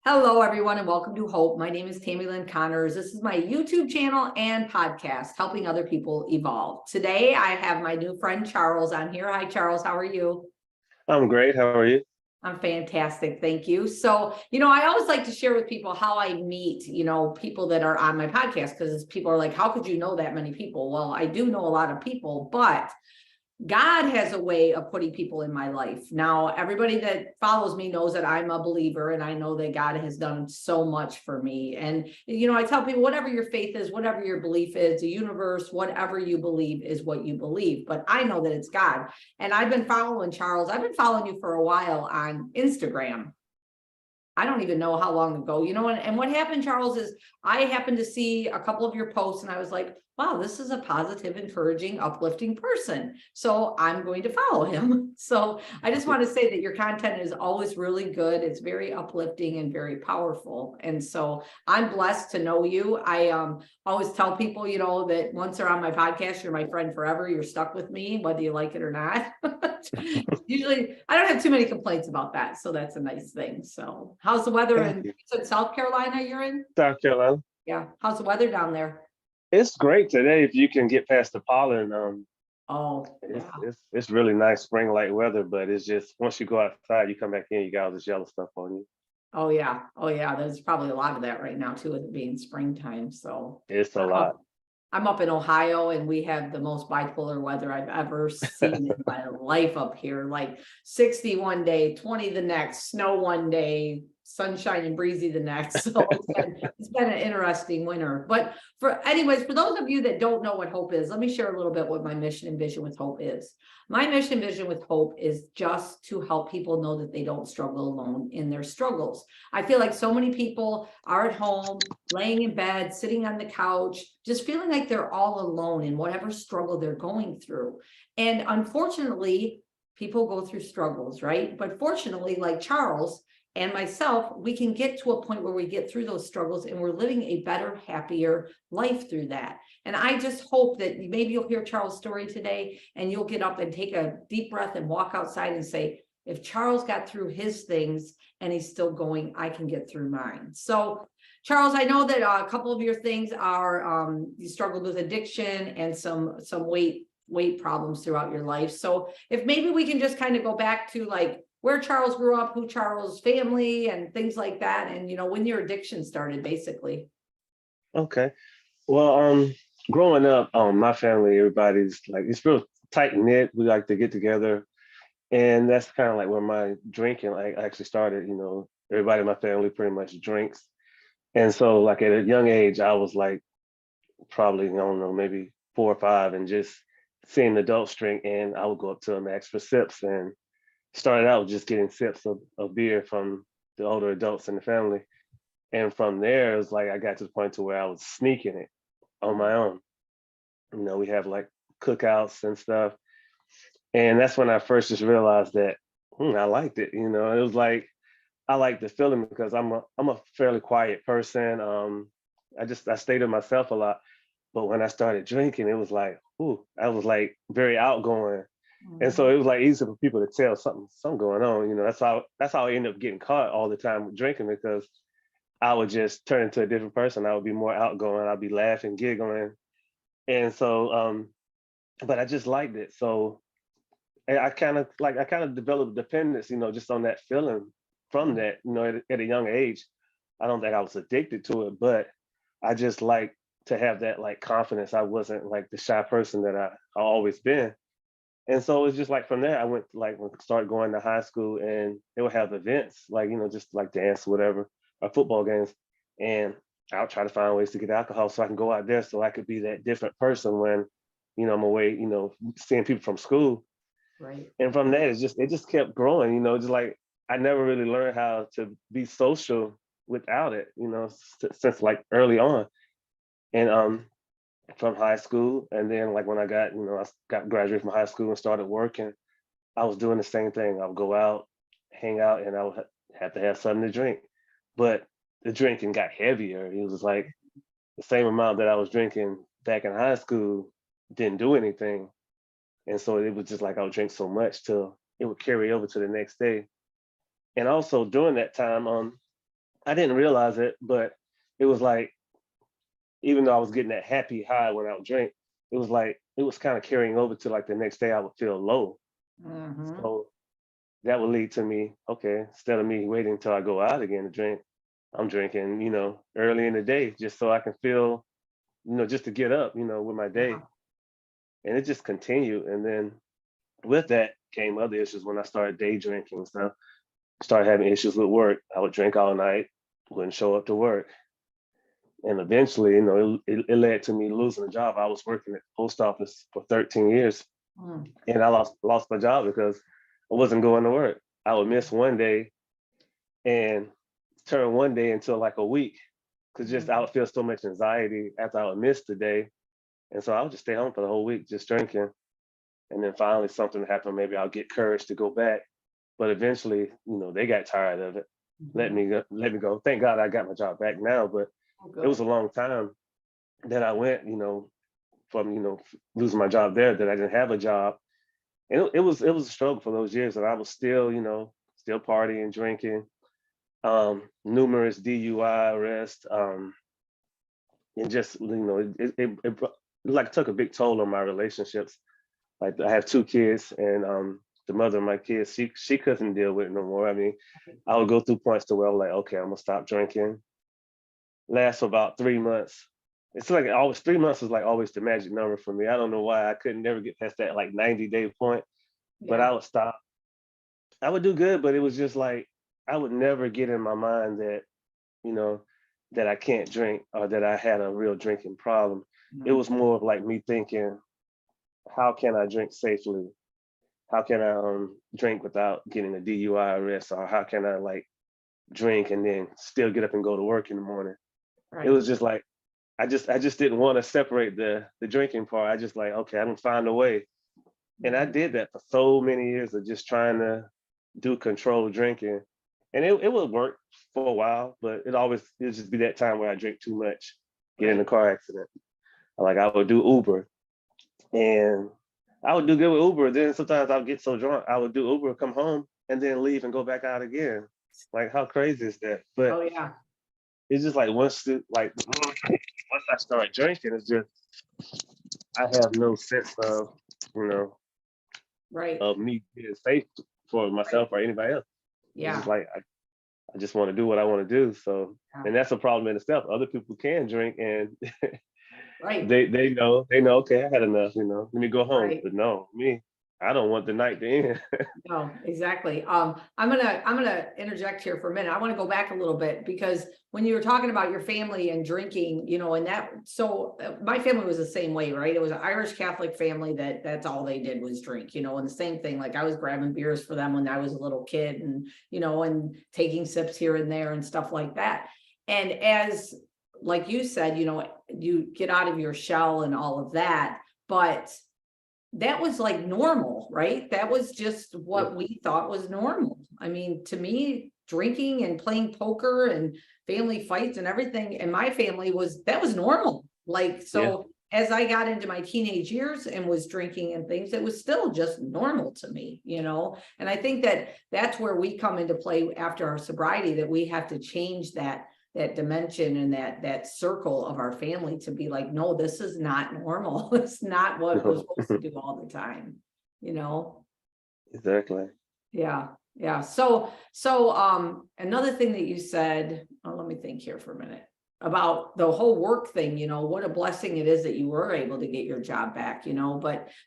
Hello, everyone, and welcome to Hope. My name is Tammy Connors. This is my YouTube channel and podcast, helping other people evolve. Today, I have my new friend Charles on here. Hi, Charles. How are you? I'm great. How are you? I'm fantastic. Thank you. So, I always like to share with people how I meet, people that are on my podcast because people are like, how could you know that many people? Well, I do know a lot of people, but God has a way of putting people in my life. Now, everybody that follows me knows that I'm a believer and I know that God has done so much for me. And, I tell people, whatever your faith is, whatever your belief is, the universe, whatever you believe is what you believe. But I know that it's God. And I've been following Charles. I've been following you for a while on Instagram. I don't even know how long ago, and what happened, Charles, is I happened to see a couple of your posts and I was like, wow, this is a positive, encouraging, uplifting person. So I'm going to follow him. So I just want to say that your content is always really good. It's very uplifting and very powerful. And so I'm blessed to know you. I always tell people, that once they're on my podcast, you're my friend forever. You're stuck with me, whether you like it or not. Usually I don't have too many complaints about that. So that's a nice thing. So how's the weather Thank in you. South Carolina you're in? South Carolina. Yeah. How's the weather down there? It's great today if you can get past the pollen. Oh, It's yeah. it's it's really nice spring-like weather, but it's just once you go outside, you come back in, you got all this yellow stuff on you. Oh, yeah. Oh, yeah. There's probably a lot of that right now too, with it being springtime. So It's a I'm lot. up, I'm up in Ohio and we have the most bipolar weather I've ever seen in my life up here. Like 60 one day, 20 the next, snow one day, sunshine and breezy the next. So it's been an interesting winter. But for those of you that don't know what hope is, let me share a little bit what my mission and vision with hope is. My mission and vision with hope is just to help people know that they don't struggle alone in their struggles. I feel like so many people are at home, laying in bed, sitting on the couch, just feeling like they're all alone in whatever struggle they're going through. And unfortunately, people go through struggles, right? But fortunately, like Charles and myself, we can get to a point where we get through those struggles and we're living a better, happier life through that. And I just hope that maybe you'll hear Charles' story today and you'll get up and take a deep breath and walk outside and say, if Charles got through his things and he's still going, I can get through mine. So Charles, I know that a couple of your things are you struggled with addiction and some weight problems throughout your life. So if maybe we can just kind of go back to like where Charles grew up, who Charles' family and things like that, and when your addiction started, basically. Okay. Well, growing up, my family, everybody's like it's real tight knit. We like to get together, and that's kind of like where my drinking like actually started. Everybody in my family pretty much drinks, and so like at a young age, I was like probably, I don't know, maybe 4 or 5, and just seeing adults drink, and I would go up to them, ask for sips, and started out just getting sips of beer from the older adults in the family. And from there, it was like I got to the point to where I was sneaking it on my own. We have like cookouts and stuff. And that's when I first just realized that I liked it. It was like I like the feeling because I'm a fairly quiet person. I stay to myself a lot. But when I started drinking, it was like, I was like very outgoing. And so it was like easy for people to tell something going on. That's how I ended up getting caught all the time with drinking because I would just turn into a different person. I would be more outgoing. I'd be laughing, giggling. And so but I just liked it. So and I kind of developed dependence, just on that feeling from that, at a young age. I don't think I was addicted to it, but I just like to have that like confidence. I wasn't like the shy person that I always been. And so it's just like from there, I went like when started going to high school and they would have events like, just like dance, whatever, or football games. And I'll try to find ways to get alcohol so I can go out there so I could be that different person when, I'm away, seeing people from school. Right. And from that, it just kept growing, just like I never really learned how to be social without it, since like early on. And from high school, and then like when I got graduated from high school and started working, I was doing the same thing. I would go out, hang out, and I would have to have something to drink. But the drinking got heavier. It was like the same amount that I was drinking back in high school didn't do anything. And so it was just like I would drink so much till it would carry over to the next day. And also during that time, I didn't realize it, but it was like, even though I was getting that happy high when I would drink, it was like it was kind of carrying over to like the next day I would feel low. Mhm. So that would lead to me, okay, instead of me waiting until I go out again to drink, I'm drinking, early in the day just so I can feel, just to get up, with my day. Yeah. And it just continued. And then with that came other issues when I started day drinking and stuff. Started having issues with work. I would drink all night, wouldn't show up to work. And eventually, it led to me losing a job. I was working at the post office for 13 years, Mm. and I lost my job because I wasn't going to work. I would miss one day and turn one day into like a week because just I Mm. would feel so much anxiety after I would miss the day. And so I would just stay home for the whole week just drinking. And then finally something happened. Maybe I'll get courage to go back. But eventually, they got tired of it. Mhm. Let me go. Thank God I got my job back now, but Oh, it was good. a long time that I went, from losing my job there that I didn't have a job. And it was a struggle for those years, and I was still, still partying, drinking, numerous DUI arrests, and just like took a big toll on my relationships. Like I have two kids, and the mother of my kids, she couldn't deal with it no more. I mean, I would go through points to where I'm like, okay, I'm gonna stop drinking. Last for about 3 months. It's like always 3 months is like always the magic number for me. I don't know why I couldn't never get past that like 90-day point, but Yeah. I would stop. I would do good, but it was just like I would never get in my mind that, you know, that I can't drink or that I had a real drinking problem. It Mhm. was more of like me thinking, how can I drink safely? How can I drink without getting a DUI arrest? Or how can I like drink and then still get up and go to work in the morning? It Right. was just like I just didn't want to separate the drinking part. I just like, okay, I'm gonna find a way. And I Mhm. did that for so many years of just trying to do controlled drinking. And it would work for a while, but it would just be that time where I drink too much, get in a Right. car accident. Like I would do Uber and I would do good with Uber. Then sometimes I would get so drunk, I would do Uber, come home, and then leave and go back out again. Like how crazy is that? But Oh, yeah. it's just like once I start drinking, it's just I have no sense of you know Right. of me being safe for Right. myself or anybody else. It's just Yeah. like I just want to do what I want to do. So Yeah. and that's a problem in itself. Other people can drink and Right. they know okay, I had enough, let me go home. Right. But no, me, I don't want the night to end. No, exactly. I'm gonna interject here for a minute. I want to go back a little bit because when you were talking about your family and drinking, and that, so my family was the same way, right? It was an Irish Catholic family that's all they did was drink, and the same thing, like I was grabbing beers for them when I was a little kid and, and taking sips here and there and stuff like that. And as, like you said, you get out of your shell and all of that, but that was like normal, right? That was just Yeah, what we thought was normal. I mean, to me, drinking and playing poker and family fights and everything in my family that was normal. Like, yeah, so as I got into my teenage years and was drinking and things, it was still just normal to me. And I think that's where we come into play after our sobriety, that we have to change that dimension and that circle of our family to be like, no, this is not normal. It's not what we're no, supposed to do all the time, you know? exactly. Yeah. Yeah. So another thing that you said, let me think here for a minute about the whole work thing, what a blessing it is that you were able to get your job back,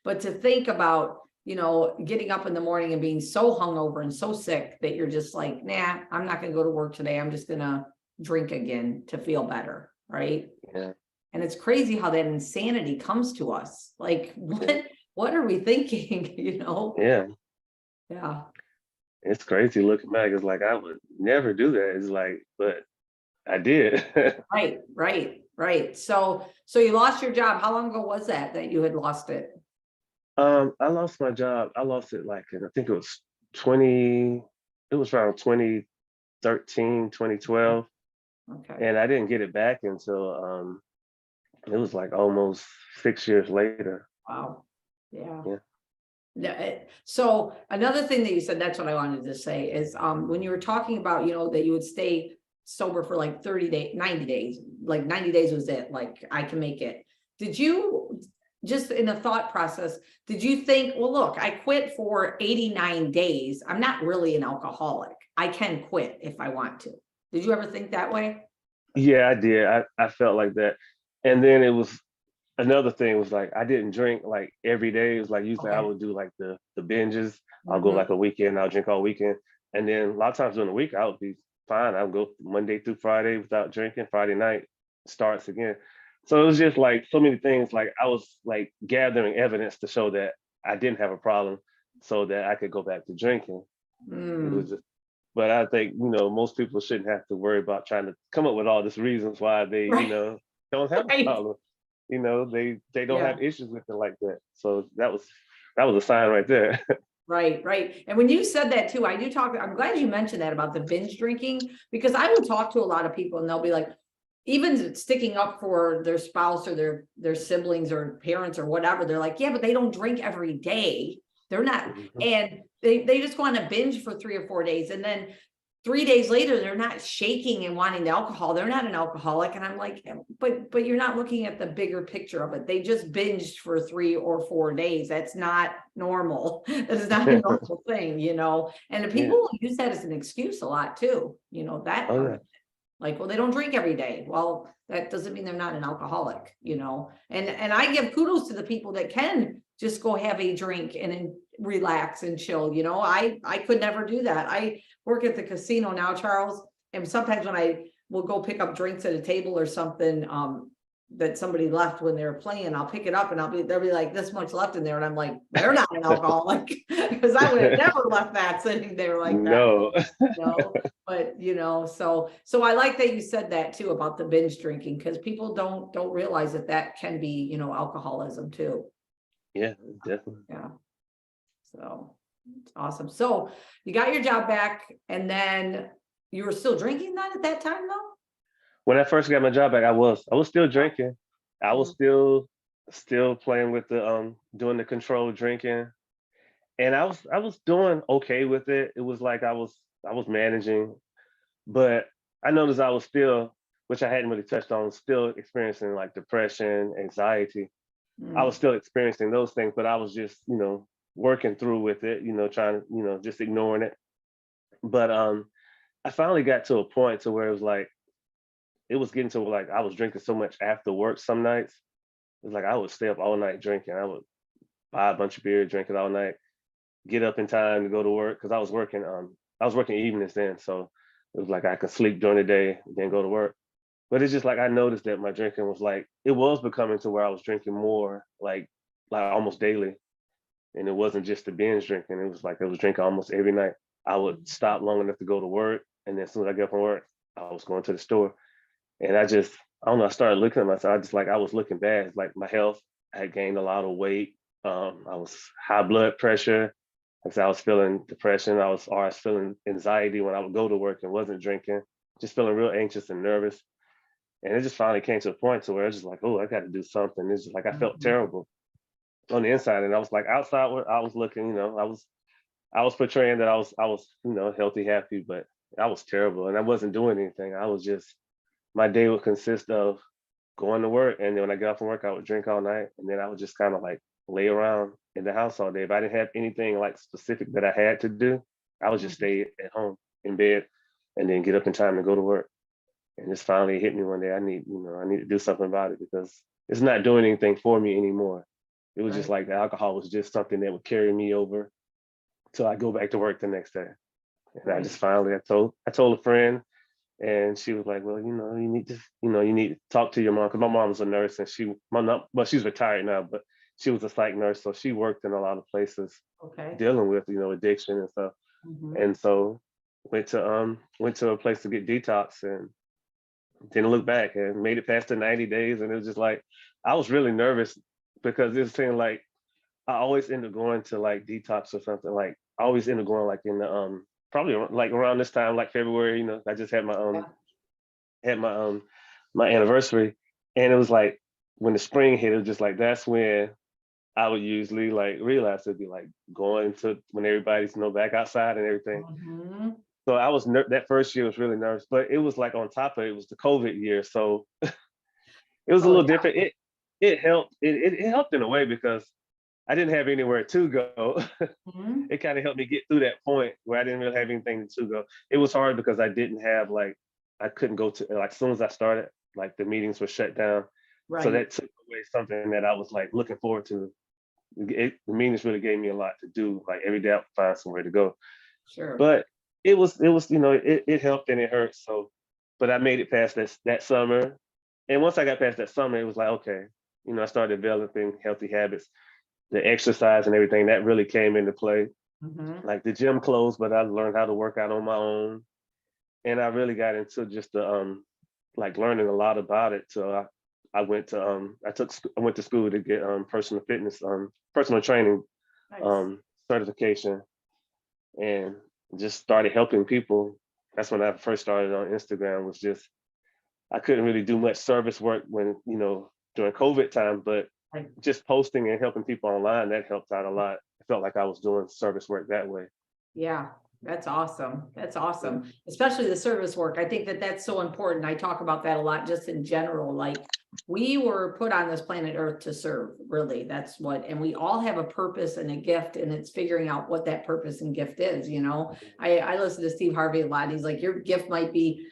but to think about, getting up in the morning and being so hungover and so sick that you're just like, nah, I'm not going to go to work today. I'm just going to drink again to feel better. Right. Yeah, And it's crazy how that insanity comes to us. Like, yeah, what are we thinking? yeah. Yeah. It's crazy looking back. It's like I would never do that. It's like, but I did. Right, right, right. So you lost your job. How long ago was that you had lost it? I lost my job. I lost it like I think it was 20, it was around 2013, Okay. 2012. Okay. And I didn't get it back until it was like almost 6 years later. Wow. Yeah. Yeah. So another thing that you said, that's what I wanted to say is when you were talking about, that you would stay sober for like 30 days, 90 days, like 90 days was it, like I can make it. Did you, just in a thought process, did you think, well, look, I quit for 89 days. I'm not really an alcoholic. I can quit if I want to. Did you ever think that way? Yeah, I did. I felt like that. And then it was another thing was like I didn't drink like every day. It was like usually I Okay. would do like the binges. I'll go Mhm. like a weekend, I'll drink all weekend. And then a lot of times during the week I would be fine. I would go Monday through Friday without drinking. Friday night starts again. So it was just like so many things. Like I was like gathering evidence to show that I didn't have a problem so that I could go back to drinking. It was Mm. just, but I think, most people shouldn't have to worry about trying to come up with all these reasons why they, Right. don't have a Right. problem. They don't Yeah. have issues with it like that. So that was a sign right there. Right, right. And when you said that too, I do talk, I'm glad you mentioned that about the binge drinking, because I will talk to a lot of people and they'll be like, even sticking up for their spouse or their siblings or parents or whatever, they're like, yeah, but they don't drink every day. They're not, Mhm. and they just go on a binge for 3 or 4 days. And then 3 days later, they're not shaking and wanting the alcohol. They're not an alcoholic. And I'm like, but you're not looking at the bigger picture of it. They just binged for 3 or 4 days. That's not normal. That is not a normal thing, And the Yeah. people use that as an excuse a lot too, that Oh part of yeah. it. Like, well, they don't drink every day. Well, that doesn't mean they're not an alcoholic. And I give kudos to the people that can just go have a drink and then relax and chill. I could never do that. I work at the casino now, Charles, and sometimes when I will go pick up drinks at a table or something, that somebody left when they were playing, I'll pick it up and they'll be like this much left in there. And I'm like, they're not an alcoholic because I would have never left that sitting there like that. No. But I like that you said that too about the binge drinking, because people don't realize that can be, alcoholism too. Yeah, definitely. Yeah. So it's awesome. So you got your job back and then you were still drinking then at that time though? When I first got my job back, I was still drinking. I was Mhm. still playing with the doing the controlled drinking. And I was doing okay with it. It was like I was managing, but I noticed I was still, which I hadn't really touched on, still experiencing like depression, anxiety. I was Mm. still experiencing those things, but I was just, working through with it, trying to, just ignoring it. But I finally got to a point to where it was like it was getting to like I was drinking so much after work some nights. It was like I would stay up all night drinking. I would buy a bunch of beer, drink it all night, get up in time to go to work because I was working evenings then, so it was like I could sleep during the day, then go to work. But it's just like I noticed that my drinking was like it was becoming to where I was drinking more, like almost daily, and it wasn't just the binge drinking. It was like I was drinking almost every night. I would stop long enough to go to work, and then as soon as I get from work, I was going to the store, and I don't know. I started looking at myself. I was looking bad. Like my health, I had gained a lot of weight. I was high blood pressure. Like I said, I was feeling depression. I was feeling anxiety when I would go to work and wasn't drinking. Just feeling real anxious and nervous. And it just finally came to a point to where it's just like, oh, I got to do something. It's just like I felt Mhm. terrible on the inside, and I was like outside. Where I was looking, I was portraying that I was healthy, happy, but I was terrible, and I wasn't doing anything. I was just my day would consist of going to work, and then when I got off from work, I would drink all night, and then I would just kind of like lay around in the house all day. If I didn't have anything like specific that I had to do, I would just Mhm. stay at home in bed, and then get up in time to go to work. And it's finally hit me one day. I need to do something about it because it's not doing anything for me anymore. It was just Right. like the alcohol was just something that would carry me over till I go back to work the next day. And I Right. just finally I told a friend, and she was like, "Well, you need to talk to your mom because my mom was a nurse, and well, she's retired now, but she was a psych nurse, so she worked in a lot of places Okay. dealing with addiction and stuff. Mhm. And so went to a place to get detox and didn't look back and made it past the 90 days, and it was just like I was really nervous because it seemed like I always end up going to like detox or something. Like I always end up going like in the probably like around this time, like February. I just Yeah. had my anniversary, and it was like when the spring hit, it was just like that's when I would usually like realize it'd be like going to when everybody's back outside and everything. Mhm. So I was that first year was really nervous, but it was like on top of it, it was the COVID year, so it was a Oh, little yeah. different. It helped. It helped in a way because I didn't have anywhere to go. Mhm. It kind of helped me get through that point where I didn't really have anything to go. It was hard because I didn't have like I couldn't go to like as soon as I started, like the meetings were shut down. So Right. that took away something that I was like looking forward to. The meetings really gave me a lot to do. Like every day I would find somewhere to go. Sure. But it was it helped and it hurt. So, but I made it past that summer, and once I got past that summer, it was like okay, I started developing healthy habits, the exercise and everything that really came into play. Mhm. Like the gym closed, but I learned how to work out on my own, and I really got into just the like learning a lot about it. So I went to I went to school to get personal fitness personal training Nice. um certification, and just started helping people. That's when I first started on Instagram. Was just I couldn't really do much service work when during COVID time, but Right. just posting and helping people online that helped out a lot. I felt like I was doing service work that way. Yeah, that's awesome. That's Yeah. awesome. Especially the service work. I think that that's so important. I talk about that a lot just in general. Like we were put on this planet Earth to serve, really. That's what, and we all have a purpose and a gift, and it's figuring out what that purpose and gift is, you know. I listen to Steve Harvey a lot. He's like, your gift might be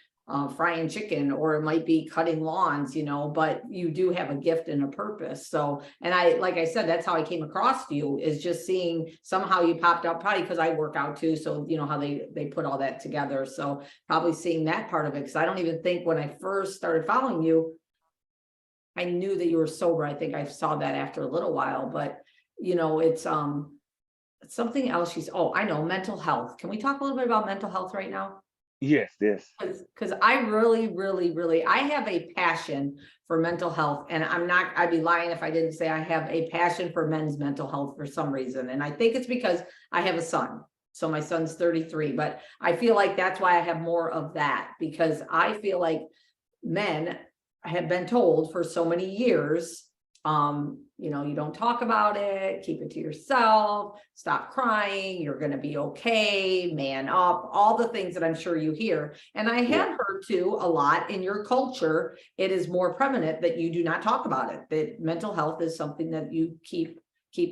frying chicken, or it might be cutting lawns, you know, but you do have a gift and a purpose. So, and like I said, that's how I came across you, is just seeing somehow you popped up, probably because I work out too. So, you know, how they put all that together. So probably seeing that part of it. Cause I don't even think when I first started following you, I knew that you were sober. I think I saw that after a little while, but you know, it's something else. I know, mental health. Can we talk a little bit about mental health right now? Yes, yes. Because I really, really, really, I have a passion for mental health, and I'd be lying if I didn't say I have a passion for men's mental health for some reason. And I think it's because I have a son. So my son's 33, but I feel like that's why I have more of that, because I feel like men have been told for so many years, you know, you don't talk about it, keep it to yourself, stop crying, you're going to be okay, man up, all the things that I'm sure you hear. And I Yeah. have heard too a lot in your culture, it is more prevalent that you do not talk about it, that mental health is something that you keep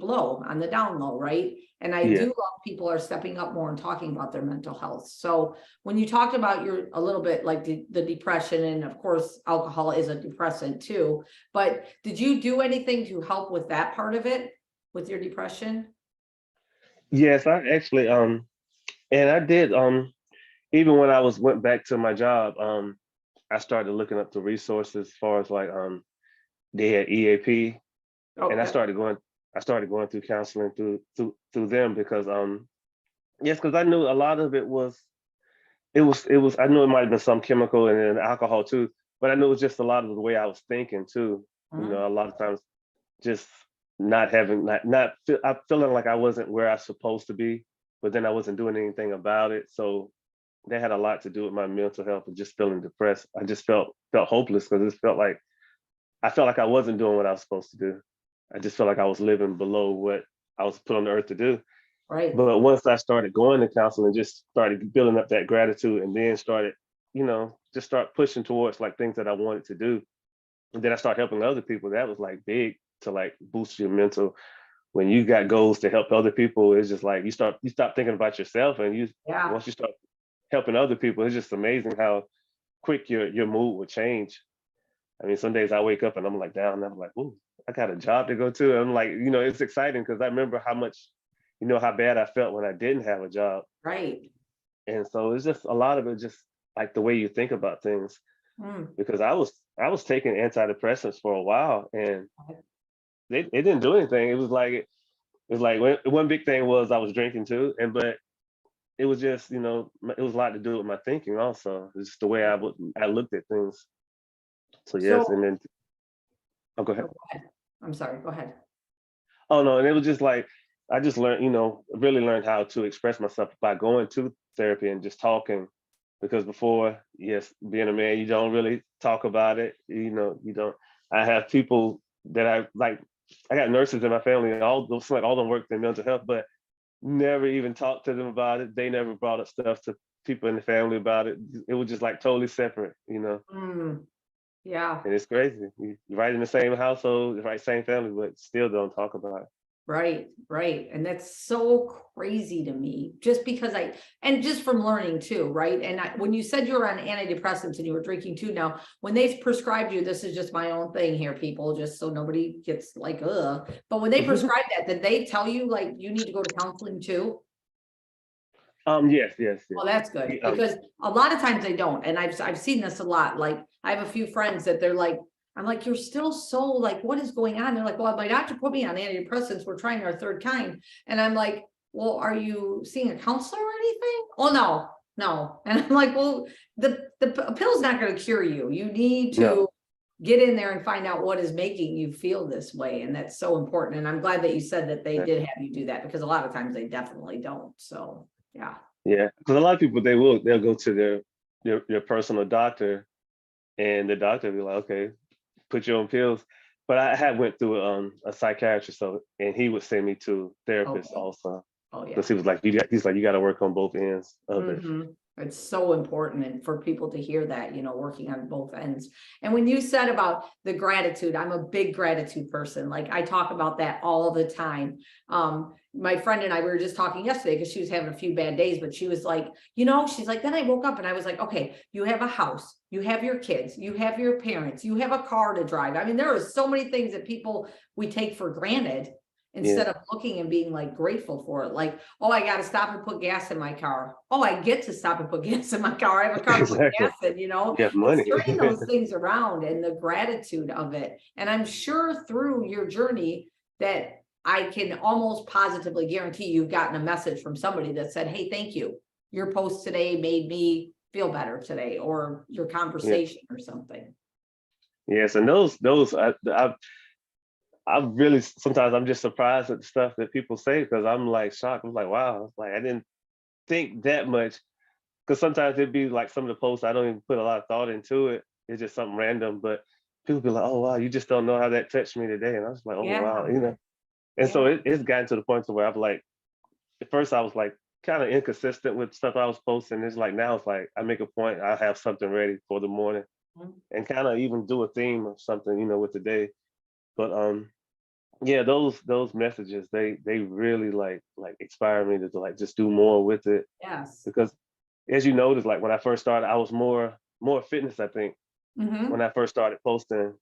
low, on the down low, right? And I Yeah. do love people are stepping up more and talking about their mental health. So when you talked about your a little bit like the depression, and of course alcohol is a depressant too, but did you do anything to help with that part of it, with your depression? Yes, I actually and I did even when I went back to my job, I started looking up the resources as far as like they had EAP, Oh, and yeah. I started going through counseling through them because yes, because I knew a lot of it was it was I knew it might have been some chemical and then alcohol too, but I knew it was just a lot of the way I was thinking too. Mhm. A lot of times just not having I feeling like I wasn't where I was supposed to be, but then I wasn't doing anything about it. So that had a lot to do with my mental health and just feeling depressed. I just felt hopeless because it felt like I felt like I wasn't doing what I was supposed to do. I just felt like I was living below what I was put on the earth to do. Right. But once I started going to counseling, just started building up that gratitude, and then started, just start pushing towards like things that I wanted to do. And then I started helping other people. That was like big to like boost your mental. When you got goals to help other people, it's just like you stop thinking about yourself, and you Yeah. once you start helping other people, it's just amazing how quick your mood will change. I mean, some days I wake up and I'm like down, and I'm like, ooh, I got a job to go to. I'm like, it's exciting because I remember how much, how bad I felt when I didn't have a job. Right. And so it's just a lot of it just like the way you think about things. Mm. Because I was taking antidepressants for a while and it didn't do anything. It was like one big thing was I was drinking too. But it was just, it was a lot to do with my thinking also. It's just the way I looked at things. So yes, So and then oh go ahead. oh, go ahead. I'm sorry, go ahead. Oh no, and it was just like I just learned, really learned how to express myself by going to therapy and just talking. Because before, yes, being a man, you don't really talk about it. You don't. I have people that I like. I got nurses in my family, and all them worked in mental health, but never even talked to them about it. They never brought up stuff people in the family about it. It was just like totally separate, Yeah. and it's crazy. You right in the same household, right, same family, but still don't talk about it. Right, right. And that's so crazy to me, just because and just from learning too, right? And when you said you were on antidepressants and you were drinking too, now, when they prescribed you, this is just my own thing here, people, just so nobody gets like, ugh. But when they prescribed that, did they tell you like you need to go to counseling too? Yes, yes, yes. Well, that's good, He, because a lot of times they don't, and I've seen this a lot. Like, I have a few friends that they're like, I'm like, you're still so like, what is going on? They're like, well, my doctor put me on antidepressants. We're trying our third kind, and I'm like, well, are you seeing a counselor or anything? Oh no, no. And I'm like, well, the pill's not going to cure you. You need no, to get in there and find out what is making you feel this way, and that's so important. And I'm glad that you said that they yeah, did have you do that, because a lot of times they definitely don't. So yeah. yeah. Because a lot of people they'll go to their personal doctor, and the doctor will be like, okay, put you on pills. But I had went through a psychiatrist, so and he would send me to therapists Okay. also, Oh, yeah. because he was like, he's like, you got to work on both ends of it. It's so important, and for people to hear that, working on both ends. And when you said about the gratitude, I'm a big gratitude person. Like, I talk about that all the time. My friend and I, we were just talking yesterday because she was having a few bad days, but she was like, she's like, then I woke up and I was like, okay, you have a house, you have your kids, you have your parents, you have a car to drive. I mean, there are so many things that we take for granted, Yeah, instead of looking and being like grateful for it. Like, oh, I got to stop and put gas in my car. Oh, I get to stop and put gas in my car. I have a car to put exactly. gas in, You have it's money. turning those things around and the gratitude of it. And I'm sure through your journey that I can almost positively guarantee you've gotten a message from somebody that said, hey, thank you. Your post today made me feel better today, or your Yeah. conversation or something. Yes, and those I really sometimes I'm just surprised at the stuff that people say, because I'm like shocked. I'm like, wow, like I didn't think that much. Because sometimes it'd be like some of the posts I don't even put a lot of thought into it. It's just something random, but people be like, oh wow, you just don't know how that touched me today. And I was like, oh Yeah. wow. And so Yeah. it's gotten to the point to where I'm like, at first I was like kind of inconsistent with stuff I was posting. It's like now it's like I make a point, I have something ready for the morning, Mhm. and kind of even do a theme of something, with the day. But yeah, those messages, they really like inspire me to like just do more with it, Yes. because as you notice, like when I first started, I was more fitness. I think when Hmm. I first started posting,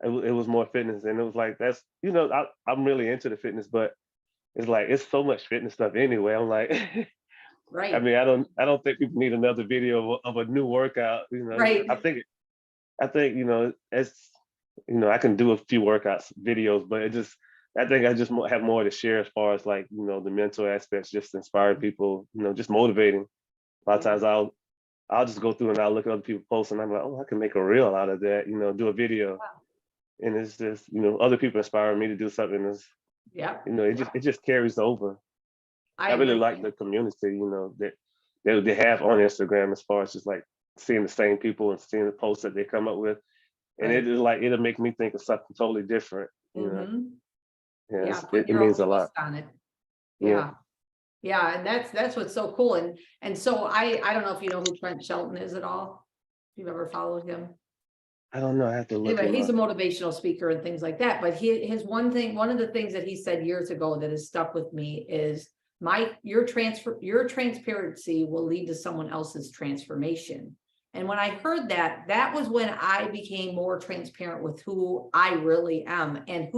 it was more fitness, and it was like that's I'm really into the fitness, but it's like it's so much fitness stuff anyway. I'm like, I Right. mean, I don't think people need another video of a new workout. Right. I think it's I can do a few workouts videos, but I think I just have more to share as far as like the mental aspects, just inspiring people, just motivating. A lot of Yeah. times I'll just go through and I'll look at other people posts and I'm like, oh, I can make a reel out of that, do a video, and it's just other people inspiring me to do something. Is Yep. it just carries over. I I really agree. like the community, that they have on Instagram, as far as just like seeing the same people and seeing the posts that they come up with. And it Right. is like it'll make me think of something totally different. Hmm. Yeah, Yeah. Put it your own means a twist lot. on it. Yeah. Yeah. Yeah. And that's what's so cool. And so I don't know if you know who Trent Shelton is at all. If you've ever followed him. I don't know. I have to look Anyway, him he's a up. motivational speaker and things like that. But his one of the things that he said years ago that has stuck with me is your transparency will lead to someone else's transformation. And when I heard that, that was when I became more transparent with who I really am and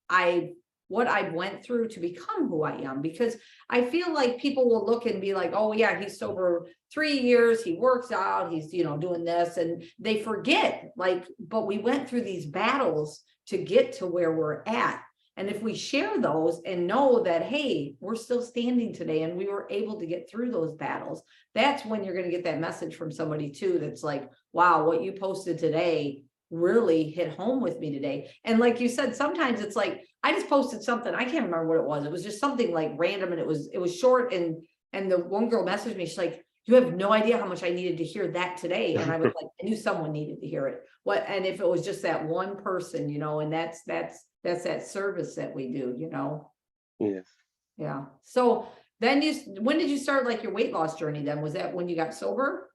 I what I went through to become who I am, because I feel like people will look and be like, oh yeah, he's sober 3 years, he works out, he's doing this, and they forget, like, but we went through these battles to get to where we're at. And if we share those and know that, hey, we're still standing today and we were able to get through those battles, that's when you're going to get that message from somebody too that's like, wow, what you posted today really hit home with me today. And like you said, sometimes it's like I just posted something, I can't remember what it was. It was just something like random, and it was short, and the one girl messaged me, she's like, you have no idea how much I needed to hear that today. And I was like, I knew someone needed to hear it. And if it was just that one person, and that's that service that we do. Yes. Yeah. So Then when did you start like your weight loss journey then? Was that when you got sober?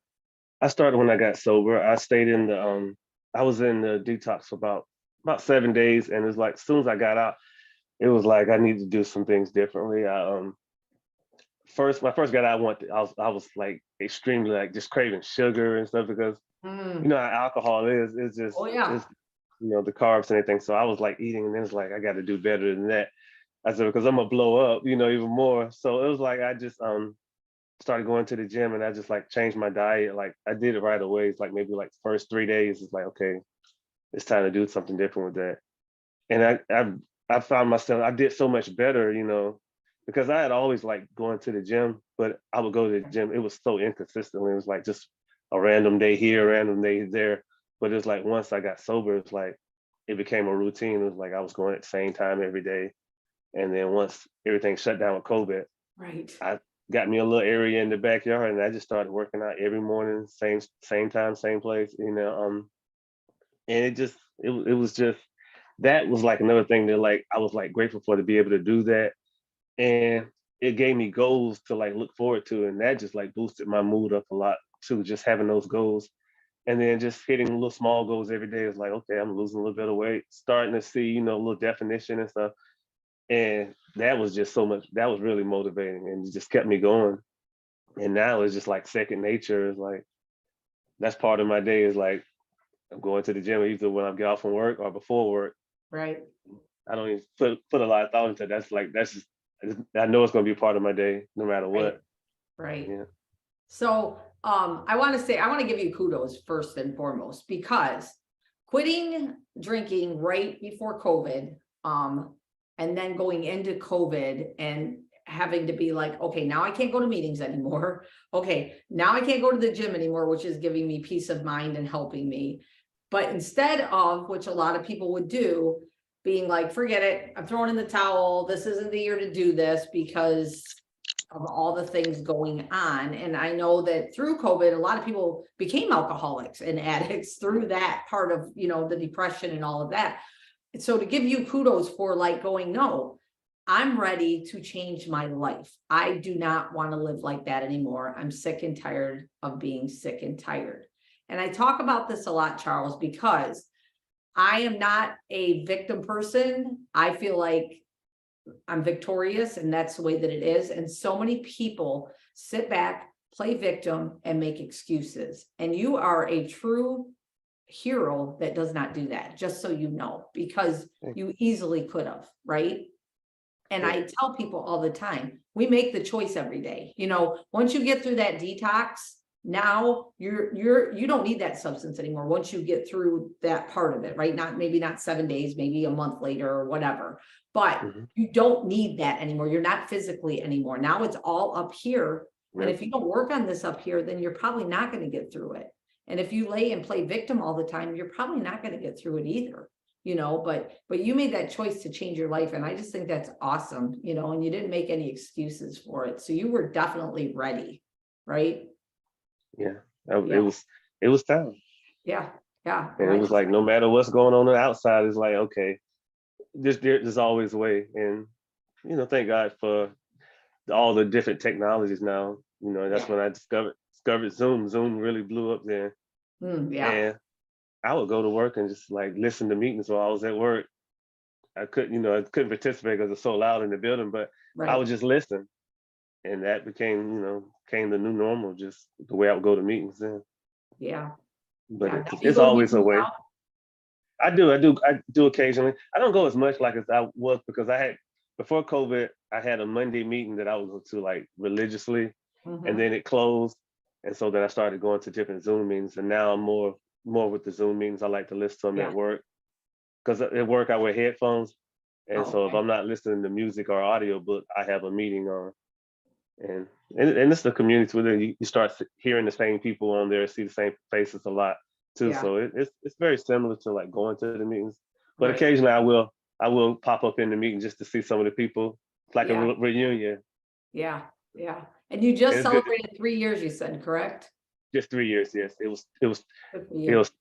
I started when I got sober. I stayed in the I was in the detox for about 7 days, and it's like as soon as I got out, it was like I needed to do some things differently. When I first got out, I was like extremely like just craving sugar and stuff because you Mm. know how alcohol is. It's just Oh yeah. it's the carbs and everything. So I was like eating, and then it's like I got to do better than that. I said because I'm gonna blow up, even more. So it was like I just started going to the gym, and I just like changed my diet. Like I did it right away. It's like maybe like first 3 days. It's like okay, it's time to do something different with that. And I found myself I did so much better, because I had always like going to the gym, but I would go to the gym. It was so inconsistent. It was like just a random day here, a random day there. But it's like once I got sober, it's like it became a routine. It was like I was going at the same time every day. And then once everything shut down with COVID, Right. I got me a little area in the backyard, and I just started working out every morning, same time, same place. And it was just that was like another thing that like I was like grateful for to be able to do that, and it gave me goals to like look forward to, and that just like boosted my mood up a lot too. Just having those goals, and then just hitting little small goals every day is like okay, I'm losing a little bit of weight, starting to see a little definition and stuff, and that was just so much. That was really motivating, and it just kept me going. And now it's just like second nature. It's like that's part of my day. Is like I'm going to the gym either when I get off from work or before work. Right. I don't even put a lot of thought into it. That's just I know it's gonna be part of my day no matter Right. what. Right. Yeah. So I want to give you kudos first and foremost, because quitting drinking right before COVID, and then going into COVID and having to be like, okay, now I can't go to meetings anymore. Okay, now I can't go to the gym anymore, which is giving me peace of mind and helping me. But instead of, which a lot of people would do, being like, forget it, I'm throwing in the towel. This isn't the year to do this because of all the things going on. And I know that through COVID, a lot of people became alcoholics and addicts through that part of, the depression and all of that. So to give you kudos for like going, no, I'm ready to change my life. I do not want to live like that anymore. I'm sick and tired of being sick and tired. And I talk about this a lot, Charles, because I am not a victim person. I feel like I'm victorious, and that's the way that it is. And so many people sit back, play victim, and make excuses. And you are a true hero that does not do that, just so you know, because you easily could have, right? And I tell people all the time, we make the choice every day. Once you get through that detox, now you don't need that substance anymore. Once you get through that part of it, right? Maybe not 7 days, maybe a month later or whatever, but you don't need that anymore. You're not physically anymore. Now it's all up here. And if you don't work on this up here, then you're probably not going to get through it. And if you lay and play victim all the time, you're probably not going to get through it either. But you made that choice to change your life. And I just think that's awesome, and you didn't make any excuses for it. So you were definitely ready, right? Yeah. It was time. Yeah. Yeah. And it was like no matter what's going on the outside, it's like, okay, there's always a way. And thank God for all the different technologies now. That's when I discovered Zoom. Zoom really blew up then. Yeah. And I would go to work and just like listen to meetings while I was at work. I couldn't participate because it's so loud in the building, but I Right. would just listen. And that became the new normal, just the way I would go to meetings then. Yeah. But Yeah. it's go to always a meetings way. now? I do occasionally. I don't go as much like as I was because before COVID, I had a Monday meeting that I was going to like religiously, and then it closed. And so then I started going to different Zoom meetings, and now I'm more with the Zoom meetings. I like to listen to them at work because at work I wear headphones, and so if Okay. I'm not listening to music or audiobook, I have a meeting on. And it's the community where you start hearing the same people on there, see the same faces a lot too. Yeah. So it's very similar to like going to the meetings. But Right. occasionally I will pop up in the meeting just to see some of the people. It's like a Yeah. reunion. Yeah. Yeah. And you just And it's good. celebrated 3 years, you said, correct? Just 3 years, yes. Good for It you. was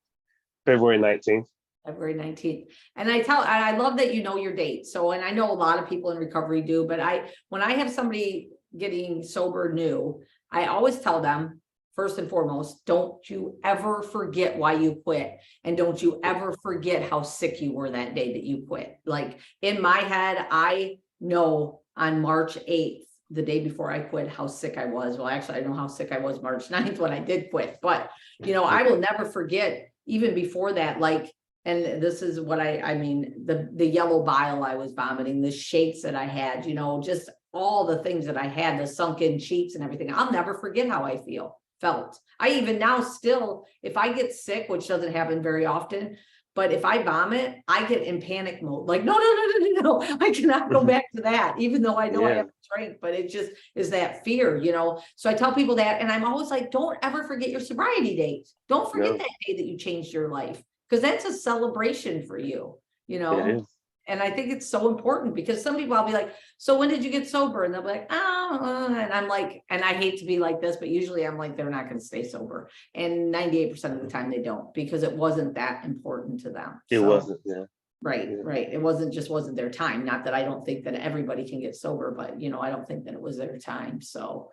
February 19th. February 19th. And I love that you know your date. So, and I know a lot of people in recovery do, but when I have somebody getting sober new, I always tell them, first and foremost, don't you ever forget why you quit. And don't you ever forget how sick you were that day that you quit. Like in my head, I know on March 8th, the day before I quit, how sick I was. Well, actually, I know how sick I was March 9th when I did quit, but I will never forget even before that, like, and this is what I mean, the yellow bile I was vomiting, the shakes that I had, just all the things that I had, the sunken cheeks and everything. I'll never forget how I felt. I even now still, if I get sick, which doesn't happen very often, but if I vomit, I get in panic mode. Like, no, I cannot go back to that, even though I know I have to drink, but it just is that fear, So I tell people that, and I'm always like, don't ever forget your sobriety date. Don't forget that day that you changed your life, because that's a celebration for you, It is. And I think it's so important, because some people I'll be like, so when did you get sober? And they'll be like, oh, and I'm like, and I hate to be like this, but usually I'm like, they're not going to stay sober. And 98% of the time they don't, because it wasn't that important to them. It wasn't, yeah. Right. It wasn't their time. Not that I don't think that everybody can get sober, but I don't think that it was their time. So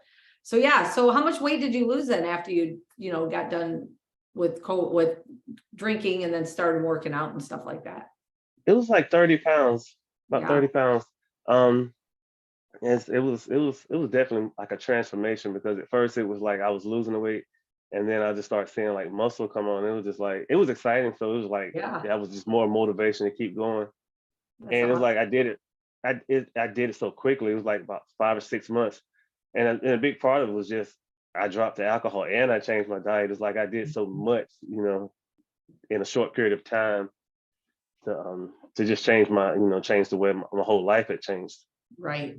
yeah. So how much weight did you lose then after you, got done with drinking and then started working out and stuff like that? It was like 30 pounds, about Yeah. 30 pounds. It was definitely like a transformation, because at first it was like I was losing the weight, and then I just started seeing like muscle come on. It was just like, it was exciting. So it was like, that was just more motivation to keep going. That's And it was awesome. like I did it so quickly. It was like about 5 or 6 months. And a big part of it was just I dropped the alcohol and I changed my diet. It's like I did so much, in a short period of time to just change change the way my whole life had changed. Right.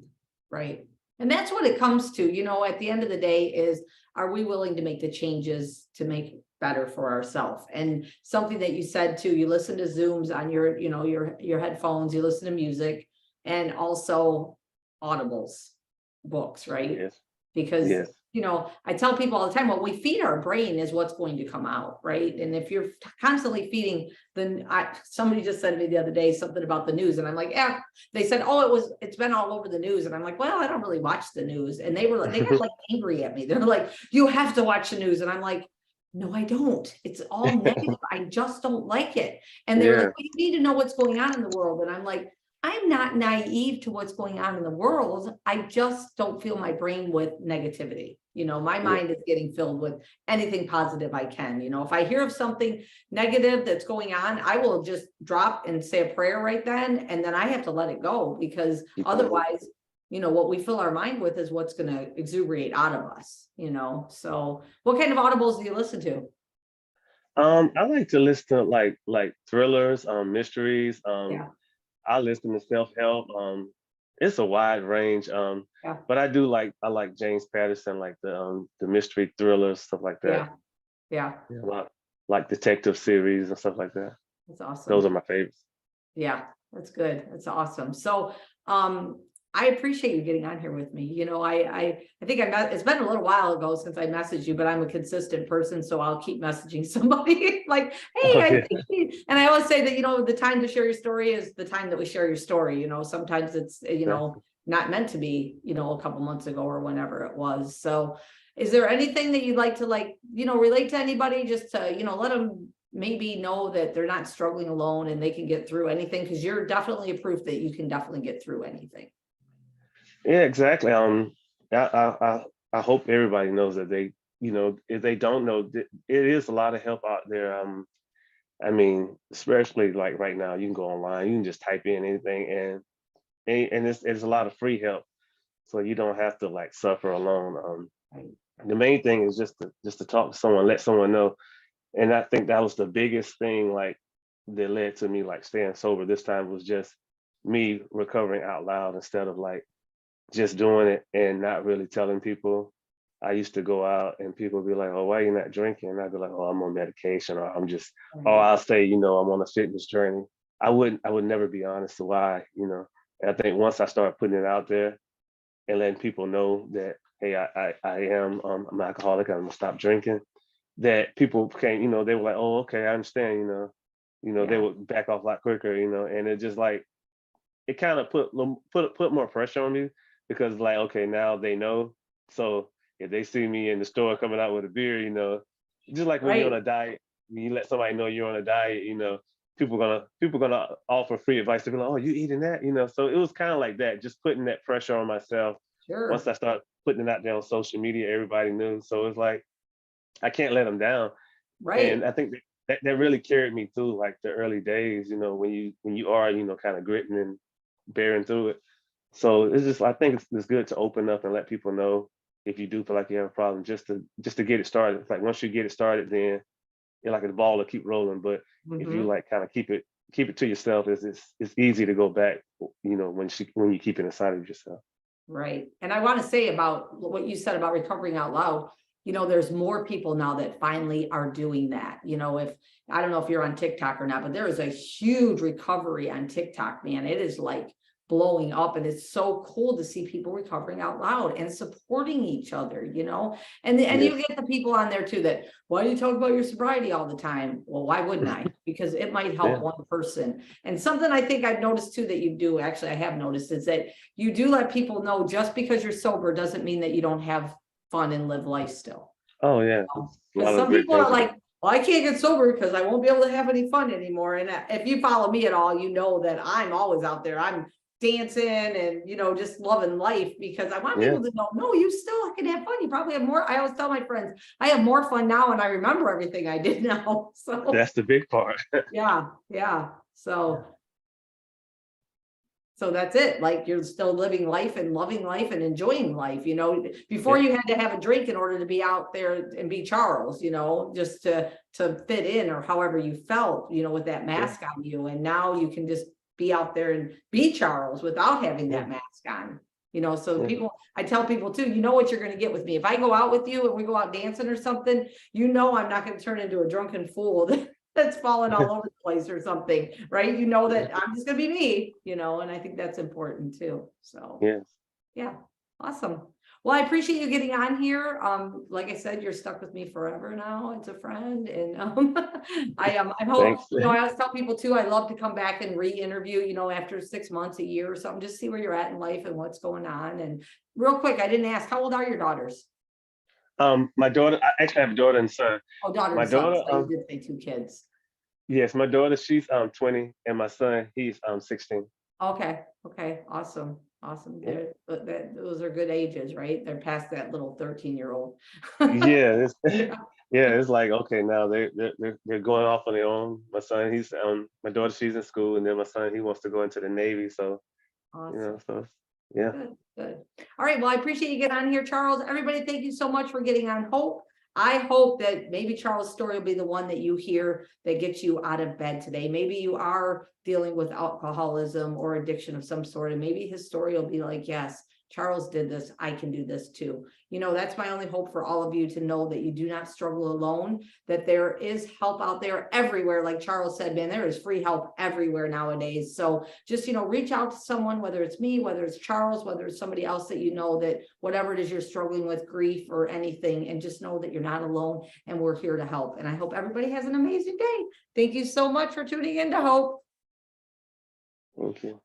And that's what it comes to, at the end of the day is, are we willing to make the changes to make it better for ourselves? And something that you said too, you listen to Zooms on your headphones, you listen to music, and also audibles, books, right? Yes. Because Yes. I tell people all the time, what we feed our brain is what's going to come out, right? And if you're constantly feeding somebody just said to me the other day something about the news, and I'm like, yeah, they said, oh, it's been all over the news, and I'm like, well, I don't really watch the news, and they got like angry at me. They're like, you have to watch the news, and I'm like, no, I don't. It's all negative. I just don't like it. And they were like, well, you need to know what's going on in the world, and I'm like, I'm not naive to what's going on in the world. I just don't fill my brain with negativity. My mind is getting filled with anything positive I can. If I hear of something negative that's going on, I will just drop and say a prayer right then. And then I have to let it go, because otherwise, what we fill our mind with is what's going to exuberate out of us, So what kind of audibles do you listen to? I like to listen to like thrillers, mysteries. I listen to self-help. It's a wide range. But I like James Patterson, like the mystery thrillers, stuff like that. Yeah. Like detective series and stuff like that. That's awesome. Those are my favorites. Yeah, that's good. That's awesome. So, I appreciate you getting on here with me. I think it's been a little while ago since I messaged you, but I'm a consistent person, so I'll keep messaging somebody like, hey, I think, and I always say that, the time to share your story is the time that we share your story. Sometimes it's, not meant to be, a couple months ago or whenever it was. So is there anything that you'd like to relate to anybody, just to, let them maybe know that they're not struggling alone and they can get through anything? Because you're definitely a proof that you can definitely get through anything. Yeah, exactly. I hope everybody knows that they, if they don't know, it is a lot of help out there. I mean, especially like right now, you can go online, you can just type in anything, and it's a lot of free help, so you don't have to like suffer alone. The main thing is just to talk to someone, let someone know, and I think that was the biggest thing like that led to me like staying sober this time, was just me recovering out loud instead of like just doing it and not really telling people. I used to go out and people would be like, oh, why are you not drinking? And I'd be like, oh, I'm on medication, or I'll say, I'm on a fitness journey. I would never be honest to why, And I think once I started putting it out there and letting people know that, hey, I am I'm an alcoholic, I'm gonna stop drinking, that people came, they were like, oh, okay, I understand, they would back off a lot quicker, and it just like, it kind of put more pressure on me, because like, okay, now they know. So if they see me in the store coming out with a beer, just like when you're on Right, a diet, when you let somebody know you're on a diet, people gonna offer free advice. They're like, oh, you eating that? So it was kind of like that, just putting that pressure on myself. Once sure, I start putting it out there on social media, everybody knew. So it's like I can't let them down. And right. I think that really carried me through like the early days, when you are, kind of gritting and bearing through it. So it's just I think it's good to open up and let people know if you do feel like you have a problem, just to get it started. It's like once you get it started, then you're like a ball to keep rolling. But if you Mhm. like kind of keep it to yourself, it's easy to go back, when you keep it inside of yourself. Right. And I want to say about what you said about recovering out loud, there's more people now that finally are doing that. If I don't know if you're on TikTok or not, but there is a huge recovery on TikTok, man. It is like blowing up, and it's so cool to see people recovering out loud and supporting each other. And you Yes. get the people on there too that, why do you talk about your sobriety all the time? Well, why wouldn't I? Because it might help Yeah. one person. And something I think I've noticed too that you do, actually I have noticed, is that you do let people know just because you're sober doesn't mean that you don't have fun and live life still. Oh yeah. There's a Because lot of some great people are things about like, well, I can't get sober because I won't be able to have any fun anymore. And if you follow me at all, you know that I'm always out there. I'm dancing and, just loving life, because I want it. Yeah. people to know, no, you still can have fun. You probably have more. I always tell my friends, I have more fun now and I remember everything I did now. So That's the big part. yeah, yeah. So that's it. Like, you're still living life and loving life and enjoying life. Before Yeah. you had to have a drink in order to be out there and be Charles, just to fit in, or however you felt, with that Yeah. mask on you. And now you can just be out there and be Charles without having Yeah. that mask on. So Yeah. I tell people too, you know what you're going to get with me. If I go out with you and we go out dancing or something, I'm not going to turn into a drunken fool that's falling all over the place or something, right? Yeah. That I'm just gonna be me, and I think that's important too. So Yes. yeah, awesome. Well, I appreciate you getting on here. Like I said, you're stuck with me forever now as a friend. And I hope, Thanks. I always tell people too, I love to come back and re-interview, after 6 months, a year or something, just see where you're at in life and what's going on. And real quick, I didn't ask, how old are your daughters? My daughter, I actually have a daughter and son. Oh, daughter My and son. daughter, So you did say two kids. yes, my daughter, she's 20, and my son, he's 16. Okay, okay, awesome, awesome. Yeah. Those are good ages, right? They're past that little 13-year-old. Yeah, it's Yeah, yeah, it's like okay, now they're going off on their own. My son, my daughter, she's in school, and then my son, he wants to go into the Navy. So awesome. yeah. Good, good. All right. Well, I appreciate you getting on here, Charles. Everybody, thank you so much for getting on Hope. I hope that maybe Charles' story will be the one that you hear that gets you out of bed today. Maybe you are dealing with alcoholism or addiction of some sort, and maybe his story will be like, yes, Charles did this. I can do this too. That's my only hope for all of you, to know that you do not struggle alone, that there is help out there everywhere. Like Charles said, man, there is free help everywhere nowadays. So just, reach out to someone, whether it's me, whether it's Charles, whether it's somebody else that that whatever it is you're struggling with, grief or anything, and just know that you're not alone and we're here to help. And I hope everybody has an amazing day. Thank you so much for tuning in to Hope. Thank you.